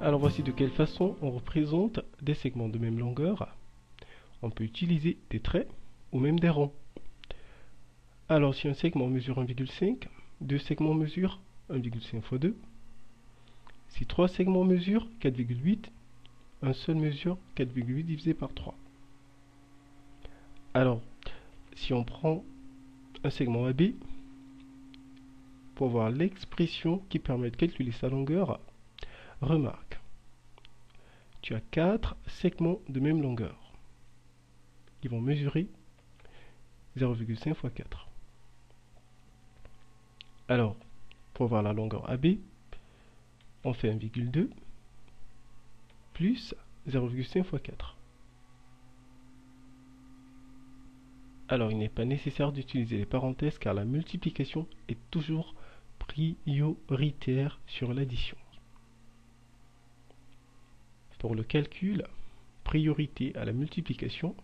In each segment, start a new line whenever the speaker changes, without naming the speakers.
Alors voici de quelle façon on représente des segments de même longueur. On peut utiliser des traits ou même des ronds. Alors si un segment mesure 1,5, deux segments mesurent 1,5 fois 2. Si trois segments mesurent 4,8, un seul mesure 4,8 divisé par 3. Alors, si on prend un segment AB, pour voir l'expression qui permet de calculer sa longueur, remarque, tu as 4 segments de même longueur. Ils vont mesurer 0,5 fois 4. Alors, pour voir la longueur AB, on fait 1,2 plus 0,5 fois 4. Alors, il n'est pas nécessaire d'utiliser les parenthèses car la multiplication est toujours prioritaire sur l'addition. Pour le calcul, priorité à la multiplication,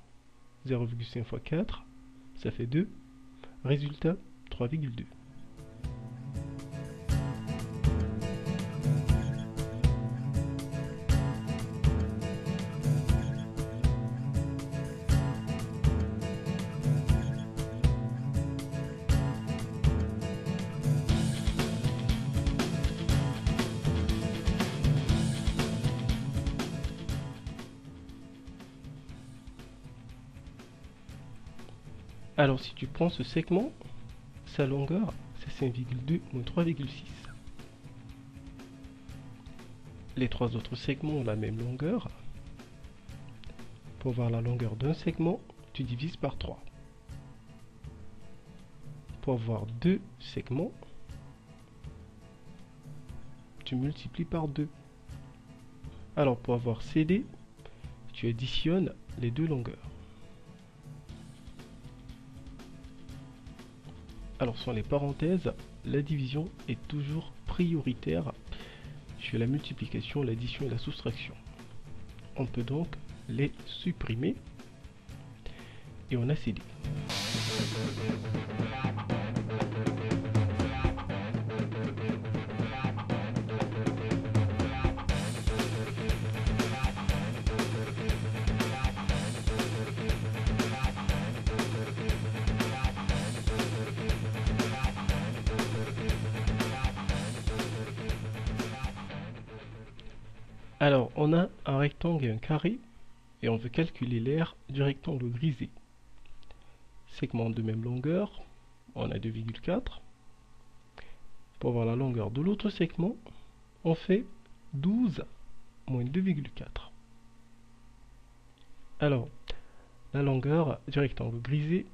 0,5 fois 4, ça fait 2. Résultat, 3,2. Alors si tu prends ce segment, sa longueur c'est 5,2 moins 3,6. Les trois autres segments ont la même longueur. Pour voir la longueur d'un segment, tu divises par 3. Pour voir deux segments, tu multiplies par 2. Alors pour avoir CD, tu additionnes les deux longueurs. Alors sans les parenthèses, la division est toujours prioritaire sur la multiplication, l'addition et la soustraction. On peut donc les supprimer et on a CD. Alors, on a un rectangle et un carré, et on veut calculer l'aire du rectangle grisé. Segment de même longueur, on a 2,4. Pour voir la longueur de l'autre segment, on fait 12 moins 2,4. Alors, la longueur du rectangle grisé,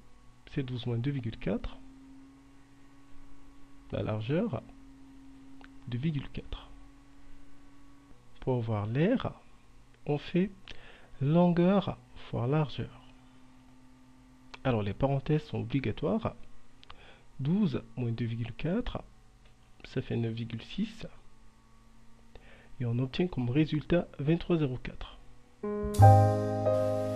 c'est 12 moins 2,4. La largeur, 2,4. Pour voir l'aire, on fait longueur fois largeur. Alors les parenthèses sont obligatoires. 12 moins 2,4, ça fait 9,6. Et on obtient comme résultat 23,04.